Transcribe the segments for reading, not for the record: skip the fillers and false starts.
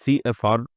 CFR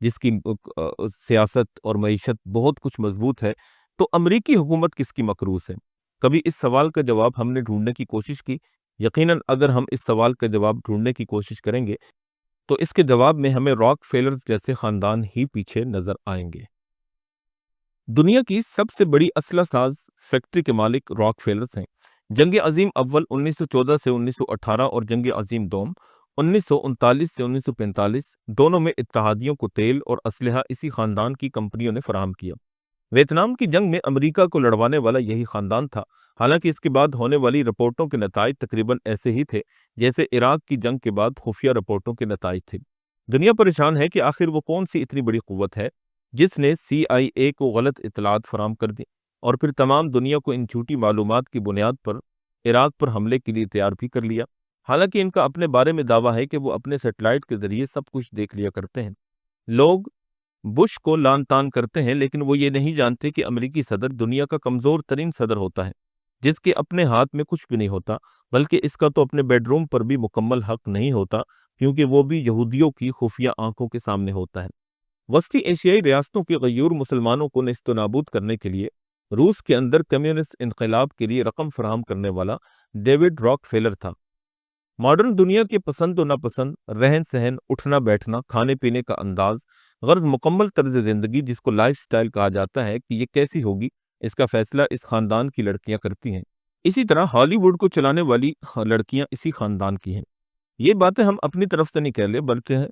جس کی سیاست اور معیشت بہت کچھ مضبوط ہے، تو امریکی حکومت کس کی مکروس ہے؟ کبھی اس سوال کا جواب ہم نے ڈھونڈنے کی کوشش کی؟ یقیناً اگر ہم اس سوال کا جواب ڈھونڈنے کی کوشش کریں گے تو اس کے جواب میں ہمیں راک فیلرز جیسے خاندان ہی پیچھے نظر آئیں گے۔ دنیا کی سب سے بڑی اسلحہ ساز فیکٹری کے مالک راک فیلرز ہیں۔ جنگ عظیم اول 1914 سے 1918 اور جنگ عظیم دوم 1939 سے 1945 دونوں میں اتحادیوں کو تیل اور اسلحہ اسی خاندان کی کمپنیوں نے فراہم کیا۔ ویتنام کی جنگ میں امریکہ کو لڑوانے والا یہی خاندان تھا، حالانکہ اس کے بعد ہونے والی رپورٹوں کے نتائج تقریباً ایسے ہی تھے جیسے عراق کی جنگ کے بعد خفیہ رپورٹوں کے نتائج تھے۔ دنیا پریشان ہے کہ آخر وہ کون سی اتنی بڑی قوت ہے جس نے CIA کو غلط اطلاعات فراہم کر دی اور پھر تمام دنیا کو ان جھوٹی معلومات کی بنیاد پر عراق پر حملے کے لیے تیار بھی کر لیا۔ حالانکہ ان کا اپنے بارے میں دعویٰ ہے کہ وہ اپنے سیٹلائٹ کے ذریعے سب کچھ دیکھ لیا کرتے ہیں۔ لوگ بش کو لان تان کرتے ہیں، لیکن وہ یہ نہیں جانتے کہ امریکی صدر دنیا کا کمزور ترین صدر ہوتا ہے، جس کے اپنے ہاتھ میں کچھ بھی نہیں ہوتا، بلکہ اس کا تو اپنے بیڈ روم پر بھی مکمل حق نہیں ہوتا، کیونکہ وہ بھی یہودیوں کی خفیہ آنکھوں کے سامنے ہوتا ہے۔ وسطی ایشیائی ریاستوں کے غیور مسلمانوں کو نیست و نابود کرنے کے لیے روس کے اندر کمیونسٹ انقلاب کے لیے رقم فراہم کرنے والا ڈیوڈ راک فیلر تھا۔ ماڈرن دنیا کے پسند و ناپسند، رہن سہن، اٹھنا بیٹھنا، کھانے پینے کا انداز، غرض مکمل طرز زندگی جس کو لائف سٹائل کہا جاتا ہے کہ یہ کیسی ہوگی، اس کا فیصلہ اس خاندان کی لڑکیاں کرتی ہیں۔ اسی طرح ہالی ووڈ کو چلانے والی لڑکیاں اسی خاندان کی ہیں۔ یہ باتیں ہم اپنی طرف سے نہیں کہہ لے، بلکہ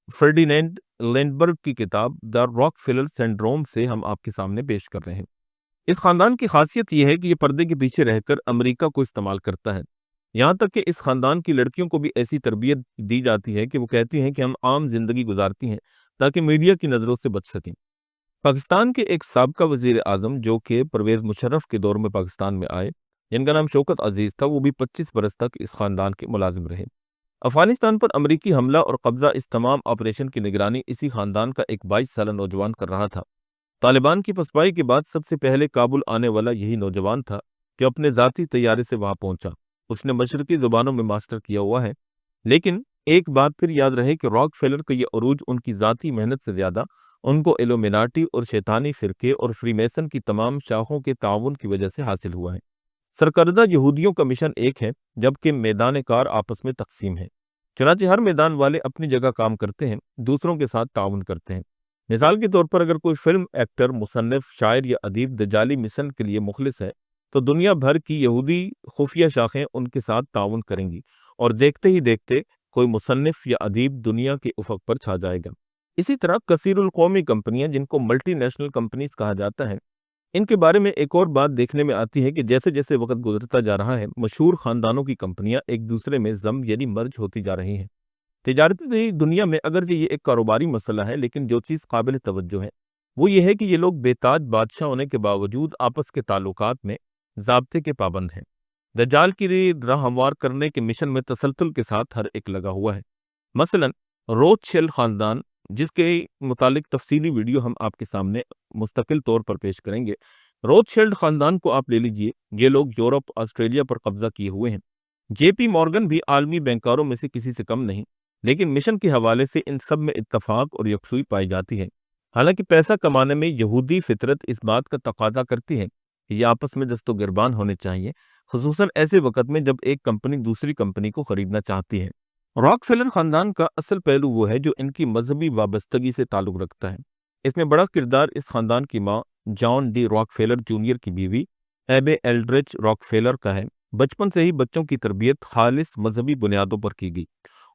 فرڈینینڈ لینڈبرگ کی کتاب دا راک فیلر سنڈروم سے ہم آپ کے سامنے پیش کر رہے ہیں۔ اس خاندان کی خاصیت یہ ہے کہ یہ پردے کے پیچھے رہ کر امریکہ کو استعمال کرتا ہے، یہاں تک کہ اس خاندان کی لڑکیوں کو بھی ایسی تربیت دی جاتی ہے کہ وہ کہتی ہیں کہ ہم عام زندگی گزارتی ہیں تاکہ میڈیا کی نظروں سے بچ سکیں۔ پاکستان کے ایک سابقہ وزیر اعظم جو کہ پرویز مشرف کے دور میں پاکستان میں آئے، جن کا نام شوکت عزیز تھا، وہ بھی 25 برس تک اس خاندان کے ملازم رہے۔ افغانستان پر امریکی حملہ اور قبضہ، اس تمام آپریشن کی نگرانی اسی خاندان کا ایک 22 سالہ نوجوان کر رہا تھا۔ طالبان کی پسپائی کے بعد سب سے پہلے کابل آنے والا یہی نوجوان تھا کہ اپنے ذاتی طیارے سے وہاں پہنچا۔ اس نے مشرقی زبانوں میں ماسٹر کیا ہوا ہے، لیکن ایک بات پھر یاد رہے کہ راک فیلر کا یہ عروج ان کی ذاتی محنت سے زیادہ ان کو ایلومیناٹی اور شیطانی فرقے اور فری میسن کی تمام شاخوں کے تعاون کی وجہ سے حاصل ہوا ہے۔ سرکردہ یہودیوں کا مشن ایک ہے، جبکہ میدان کار آپس میں تقسیم ہے۔ چنانچہ ہر میدان والے اپنی جگہ کام کرتے ہیں، دوسروں کے ساتھ تعاون کرتے ہیں۔ مثال کے طور پر اگر کوئی فلم ایکٹر، مصنف، شاعر یا ادیب دجالی مشن کے لیے مخلص ہے تو دنیا بھر کی یہودی خفیہ شاخیں ان کے ساتھ تعاون کریں گی، اور دیکھتے ہی دیکھتے کوئی مصنف یا ادیب دنیا کے افق پر چھا جائے گا۔ اسی طرح کثیر القومی کمپنیاں، جن کو ملٹی نیشنل کمپنیز کہا جاتا ہے، ان کے بارے میں ایک اور بات دیکھنے میں آتی ہے کہ جیسے جیسے وقت گزرتا جا رہا ہے، مشہور خاندانوں کی کمپنیاں ایک دوسرے میں ضم یعنی مرج ہوتی جا رہی ہیں۔ تجارتی دنیا میں اگرچہ یہ ایک کاروباری مسئلہ ہے، لیکن جو چیز قابل توجہ ہے وہ یہ ہے کہ یہ لوگ بے تاج بادشاہ ہونے کے باوجود آپس کے تعلقات میں ضابطے کے پابند ہیں۔ دجال کی راہ ہموار کرنے کے مشن میں تسلسل کے ساتھ ہر ایک لگا ہوا ہے۔ مثلا روتھ شیلڈ خاندان، جس کے متعلق تفصیلی ویڈیو ہم آپ کے سامنے مستقل طور پر پیش کریں گے۔ روتھ شیلڈ خاندان کو آپ لے لیجئے، یہ لوگ یورپ، آسٹریلیا پر قبضہ کیے ہوئے ہیں۔ JP مورگن بھی عالمی بینکاروں میں سے کسی سے کم نہیں، لیکن مشن کے حوالے سے ان سب میں اتفاق اور یکسوئی پائی جاتی ہے۔ حالانکہ پیسہ کمانے میں یہودی فطرت اس بات کا تقاضا کرتی ہے کہ یہ آپس میں دست و گربان ہونے چاہیے، خصوصاً ایسے وقت میں جب ایک کمپنی دوسری کمپنی کو خریدنا چاہتی ہے۔ راک فیلر خاندان کا اصل پہلو وہ ہے جو ان کی مذہبی وابستگی سے تعلق رکھتا ہے۔ اس میں بڑا کردار اس خاندان کی ماں جان ڈی راک فیلر جونیئر کی بیوی ایبے ایلڈرچ راک فیلر کا ہے۔ بچپن سے ہی بچوں کی تربیت خالص مذہبی بنیادوں پر کی گئی۔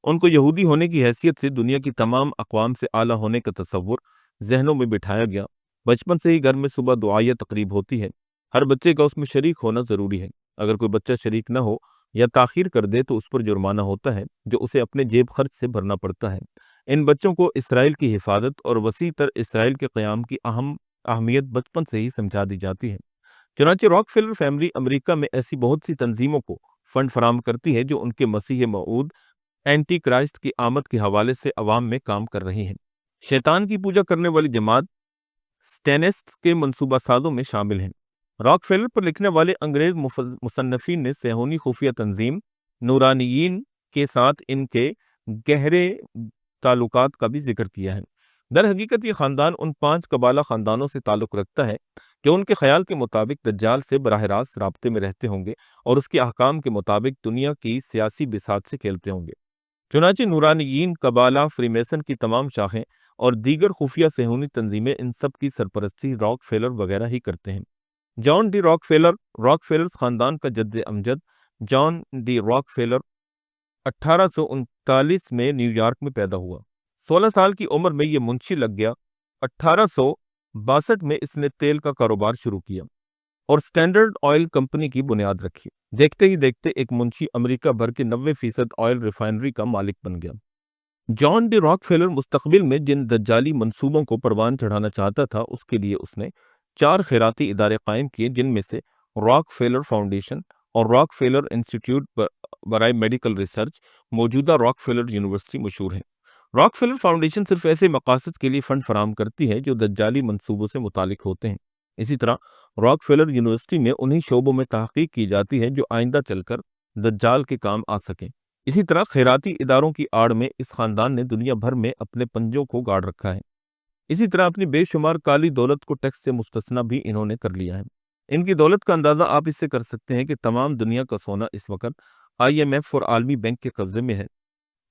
ان کو یہودی ہونے کی حیثیت سے دنیا کی تمام اقوام سے اعلیٰ ہونے کا تصور ذہنوں میں بٹھایا گیا۔ بچپن سے ہی گھر میں صبح دعائیہ تقریب ہوتی ہے، ہر بچے کا اس میں شریک ہونا ضروری ہے۔ اگر کوئی بچہ شریک نہ ہو یا تاخیر کر دے تو اس پر جرمانہ ہوتا ہے جو اسے اپنے جیب خرچ سے بھرنا پڑتا ہے۔ ان بچوں کو اسرائیل کی حفاظت اور وسیع تر اسرائیل کے قیام کی اہمیت بچپن سے ہی سمجھا دی جاتی ہے۔ چنانچہ راک فیلر فیملی امریکہ میں ایسی بہت سی تنظیموں کو فنڈ فراہم کرتی ہے جو ان کے مسیح موعود اینٹی کرائسٹ کی آمد کے حوالے سے عوام میں کام کر رہی ہیں۔ شیطان کی پوجا کرنے والی جماعت سٹینسٹ کے منصوبہ سازوں میں شامل ہیں۔ راک فیلر پر لکھنے والے انگریز مصنفین نے صہیونی خفیہ تنظیم نورانیین کے ساتھ ان کے گہرے تعلقات کا بھی ذکر کیا ہے۔ در حقیقت یہ خاندان ان 5 قبالہ خاندانوں سے تعلق رکھتا ہے جو ان کے خیال کے مطابق دجال سے براہ راست رابطے میں رہتے ہوں گے اور اس کے احکام کے مطابق دنیا کی سیاسی بساط سے کھیلتے ہوں گے۔ چنانچہ نورانیین، قبالہ، فری میسن کی تمام شاخیں اور دیگر خفیہ صہیونی تنظیمیں ان سب کی سرپرستی راک فیلر وغیرہ ہی کرتے ہیں۔ John D Rockefeller, Rockefellers خاندان کا جد امجد جان ڈی راک فیلر 1839 میں نیو یارک میں پیدا ہوا۔ 16 سال کی عمر میں یہ منشی لگ گیا۔ 1862 میں اس نے تیل کا کاروبار شروع کیا اور سٹینڈرڈ آئل کمپنی کی بنیاد رکھی۔ دیکھتے ہی دیکھتے ایک منشی امریکہ بھر کے 90% آئل ریفائنری کا مالک بن گیا۔ جان ڈی راک فیلر مستقبل میں جن دجالی منصوبوں کو پروان چڑھانا چاہتا تھا اس کے لیے اس نے 4 خیراتی ادارے قائم کیے، جن میں سے راک فیلر فاؤنڈیشن اور راک فیلر انسٹیٹیوٹ برائے میڈیکل ریسرچ، موجودہ راک فیلر یونیورسٹی، مشہور ہے۔ راک فیلر فاؤنڈیشن صرف ایسے مقاصد کے لیے فنڈ فراہم کرتی ہے جو دجالی منصوبوں سے متعلق ہوتے ہیں۔ اسی طرح راک فیلر یونیورسٹی میں انہی شعبوں میں تحقیق کی جاتی ہے جو آئندہ چل کر دجال کے کام آ سکیں۔ اسی طرح خیراتی اداروں کی آڑ میں اس خاندان نے دنیا بھر میں اپنے پنجوں کو گاڑ رکھا ہے۔ اسی طرح اپنی بے شمار کالی دولت کو ٹیکس سے مستثنی بھی انہوں نے کر لیا ہے۔ ان کی دولت کا اندازہ آپ اس سے کر سکتے ہیں کہ تمام دنیا کا سونا اس وقت IMF اور عالمی بینک کے قبضے میں ہے۔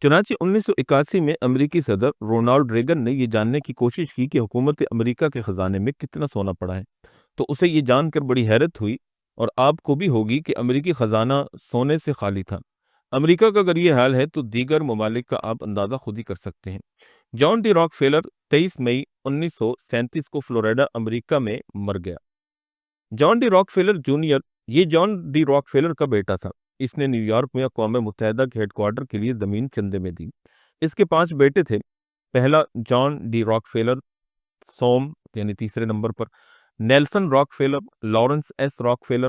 چنانچہ 1981 میں امریکی صدر رونالڈ ریگن نے یہ جاننے کی کوشش کی کہ حکومت امریکہ کے خزانے میں کتنا سونا پڑا ہے، تو اسے یہ جان کر بڑی حیرت ہوئی، اور آپ کو بھی ہوگی کہ امریکی خزانہ سونے سے خالی تھا۔ امریکہ کا اگر یہ حال ہے تو دیگر ممالک کا آپ اندازہ خود ہی کر سکتے ہیں۔ جان ڈی راک فیلر 23 مئی 1937 کو فلوریڈا، امریکہ میں مر گیا۔ جان ڈی راک فیلر جونیئر، یہ جان ڈی راک فیلر کا بیٹا تھا۔ اس نے نیو یارک میں اقوام متحدہ کے ہیڈ کوارٹر کے لیے زمین چندے میں دی۔ اس کے 5 بیٹے تھے۔ پہلا جان ڈی راک فیلر، سوم یعنی تیسرے نمبر پر Nelson Rockefeller, Laurance S Rockefeller,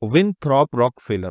Winthrop Rockefeller,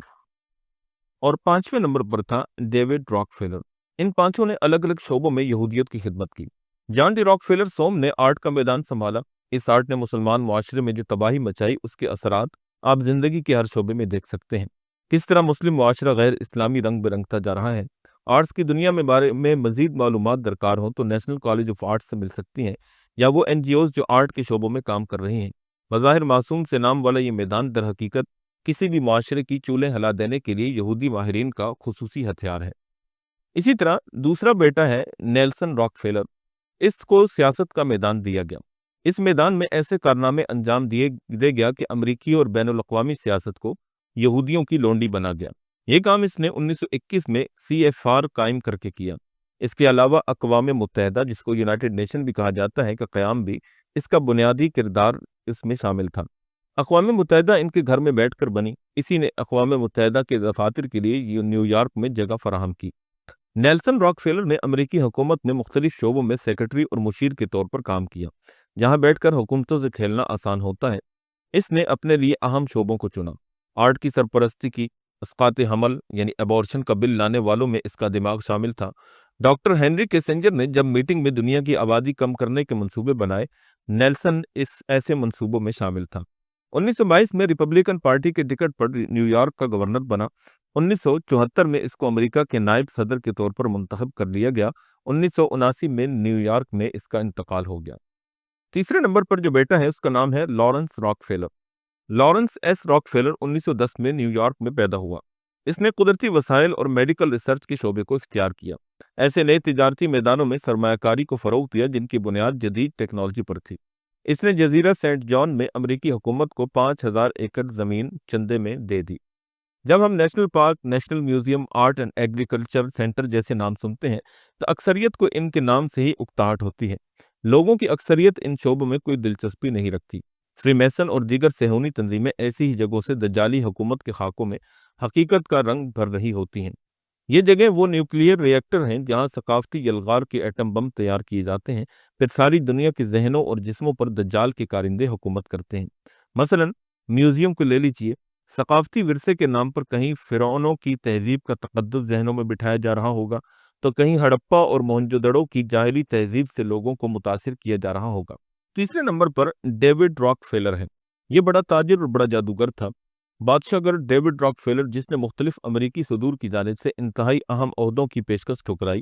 اور 5ویں نمبر پر تھا ڈیوڈ راک فیلر۔ ان 5 نے الگ الگ شعبوں میں یہودیت کی خدمت کی۔ جان ڈی راک فیلر سوم نے آرٹ کا میدان سنبھالا۔ اس آرٹ نے مسلمان معاشرے میں جو تباہی مچائی، اس کے اثرات آپ زندگی کے ہر شعبے میں دیکھ سکتے ہیں۔ کس طرح مسلم معاشرہ غیر اسلامی رنگ برنگتا جا رہا ہے۔ آرٹس کی دنیا میں بارے میں مزید معلومات درکار ہوں تو نیشنل کالج آف آرٹس سے مل سکتی ہیں، یا وہ NGOs جو آرٹ کے شعبوں میں کام کر رہی ہیں۔ بظاہر معصوم سے نام والا یہ میدان در حقیقت کسی بھی معاشرے کی چولیں ہلا دینے کے لیے یہودی ماہرین کا خصوصی ہتھیار ہے۔ اسی طرح دوسرا بیٹا ہے نیلسن راک فیلر۔ اس کو سیاست کا میدان دیا گیا۔ اس میدان میں ایسے کارنامے انجام دے گیا کہ امریکی اور بین الاقوامی سیاست کو یہودیوں کی لونڈی بنا گیا۔ یہ کام اس نے 1921 میں CFR قائم کر کے کیا۔ اس کے علاوہ اقوام متحدہ، جس کو یونائٹڈ نیشن بھی کہا جاتا ہے، کا قیام بھی اس کا بنیادی کردار اس میں شامل تھا۔ اقوام متحدہ ان کے گھر میں بیٹھ کر بنی۔ اسی نے اقوام متحدہ کے دفاتر کے لیے نیو یارک میں جگہ فراہم کی۔ نیلسن راک فیلر نے امریکی حکومت میں مختلف شعبوں میں سیکرٹری اور مشیر کے طور پر کام کیا، جہاں بیٹھ کر حکومتوں سے کھیلنا آسان ہوتا ہے۔ اس نے اپنے لیے اہم شعبوں کو چنا۔ آرٹ کی سرپرستی کی، اسقاط حمل یعنی ایبورشن کا بل لانے والوں میں اس کا دماغ شامل تھا۔ ڈاکٹر ہنری کیسنجر نے جب میٹنگ میں دنیا کی آبادی کم کرنے کے منصوبے بنائے، نیلسن اس ایسے منصوبوں میں شامل تھا۔ 1922 میں ریپبلکن پارٹی کے ٹکٹ پر نیو یارک کا گورنر بنا۔ 1974 میں اس کو امریکہ کے نائب صدر کے طور پر منتخب کر لیا گیا۔ 1979 میں نیو یارک میں اس کا انتقال ہو گیا۔ تیسرے نمبر پر جو بیٹا ہے اس کا نام ہے Lawrence rock فیلر۔ Laurance S rock فیلر 1910 میں نیو یارک میں پیدا ہوا۔ اس نے قدرتی وسائل اور میڈیکل ریسرچ کے شعبے کو اختیار کیا۔ ایسے نئے تجارتی میدانوں میں سرمایہ کاری کو فروغ دیا جن کی بنیاد جدید ٹیکنالوجی پر تھی۔ اس نے جزیرہ سینٹ جان میں امریکی حکومت کو 5000 ایکڑ زمین چندے میں دے دی۔ جب ہم national park, national museum, art and agriculture centre جیسے نام سنتے ہیں تو اکثریت کو ان کے نام سے ہی اکتاہٹ ہوتی ہے۔ لوگوں کی اکثریت ان شعبوں میں کوئی دلچسپی نہیں رکھتی۔ فری میسن اور دیگر صہیونی تنظیمیں ایسی ہی جگہوں سے دجالی حکومت کے خاکوں میں حقیقت کا رنگ بھر رہی ہوتی ہیں۔ یہ جگہ وہ نیوکلیئر ری ایکٹر ہیں جہاں ثقافتی یلغار کے ایٹم بم تیار کیے جاتے ہیں، پھر ساری دنیا کے ذہنوں اور جسموں پر دجال کے کارندے حکومت کرتے ہیں۔ مثلا میوزیم کو لے لیجئے۔ ثقافتی ورثے کے نام پر کہیں فرعونوں کی تہذیب کا تقدس ذہنوں میں بٹھایا جا رہا ہوگا تو کہیں ہڑپا اور موہنجودڑو کی جاہلی تہذیب سے لوگوں کو متاثر کیا جا رہا ہوگا۔ تیسرے نمبر پر ڈیوڈ راک فیلر ہے۔ یہ بڑا تاجر اور بڑا جادوگر تھا۔ بادشاہ گر ڈیوڈ راک فیلر، جس نے مختلف امریکی صدور کی جانب سے انتہائی اہم عہدوں کی پیشکش ٹھکرائی،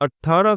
18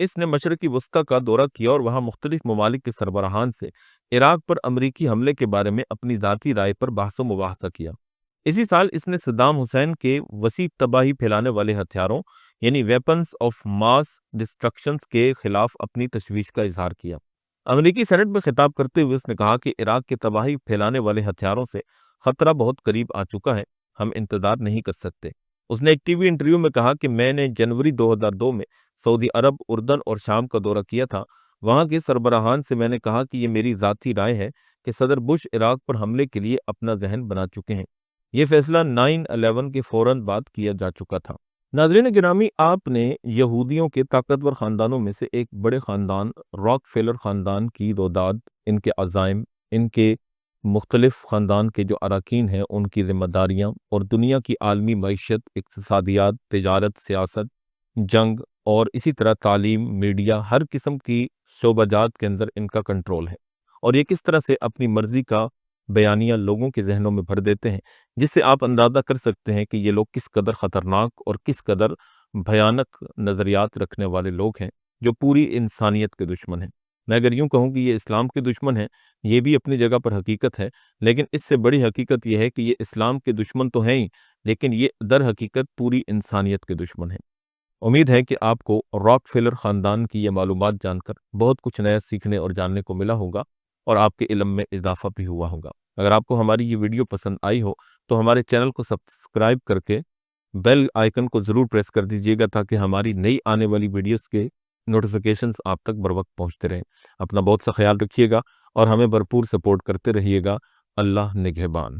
اس نے مشرقی وسطی کا دورہ کیا اور وہاں مختلف ممالک کے سربراہان سے عراق پر امریکی حملے کے بارے میں اپنی ذاتی رائے پر بحث و مباحثہ کیا۔ اسی سال اس نے صدام حسین کے وسیع تباہی پھیلانے والے ہتھیاروں یعنی ویپنز آف ماس ڈسٹرکشنز کے خلاف اپنی تشویش کا اظہار کیا۔ امریکی سینٹ میں خطاب کرتے ہوئے اس نے کہا کہ عراق کے تباہی پھیلانے والے ہتھیاروں سے خطرہ بہت قریب آ چکا ہے، ہم انتظار نہیں کر سکتے۔ اس نے ایک ٹی وی انٹرویو میں کہا کہ میں نے جنوری 2002 میں سعودی عرب، اردن اور شام کا دورہ کیا تھا۔ وہاں کے سربراہان سے میں نے کہا کہ یہ میری ذاتی رائے ہے کہ صدر بش عراق پر حملے کے لیے اپنا ذہن بنا چکے ہیں۔ یہ فیصلہ 9/11 کے فوراً بعد کیا جا چکا تھا۔ ناظرین گرامی، آپ نے یہودیوں کے طاقتور خاندانوں میں سے ایک بڑے خاندان راک فیلر خاندان کی روداد، ان کے عزائم، ان کے مختلف خاندان کے جو اراکین ہیں ان کی ذمہ داریاں اور دنیا کی عالمی معیشت، اقتصادیات، تجارت، سیاست، جنگ اور اسی طرح تعلیم، میڈیا، ہر قسم کی شعبہ جات کے اندر ان کا کنٹرول ہے، اور یہ کس طرح سے اپنی مرضی کا بیانیہ لوگوں کے ذہنوں میں بھر دیتے ہیں، جس سے آپ اندازہ کر سکتے ہیں کہ یہ لوگ کس قدر خطرناک اور کس قدر بھیانک نظریات رکھنے والے لوگ ہیں، جو پوری انسانیت کے دشمن ہیں۔ میں اگر یوں کہوں کہ یہ اسلام کے دشمن ہیں، یہ بھی اپنی جگہ پر حقیقت ہے، لیکن اس سے بڑی حقیقت یہ ہے کہ یہ اسلام کے دشمن تو ہیں ہی، لیکن یہ در حقیقت پوری انسانیت کے دشمن ہیں۔ امید ہے کہ آپ کو راک فیلر خاندان کی یہ معلومات جان کر بہت کچھ نیا سیکھنے اور جاننے کو ملا ہوگا، اور آپ کے علم میں اضافہ بھی ہوا ہوگا۔ اگر آپ کو ہماری یہ ویڈیو پسند آئی ہو تو ہمارے چینل کو سبسکرائب کر کے بیل آئیکن کو ضرور پریس کر دیجیے گا، تاکہ ہماری نئی آنے والی ویڈیوز کے نوٹیفیکیشنز آپ تک بر وقت پہنچتے رہیں۔ اپنا بہت سا خیال رکھیے گا اور ہمیں بھرپور سپورٹ کرتے رہیے گا۔ اللہ نگہبان۔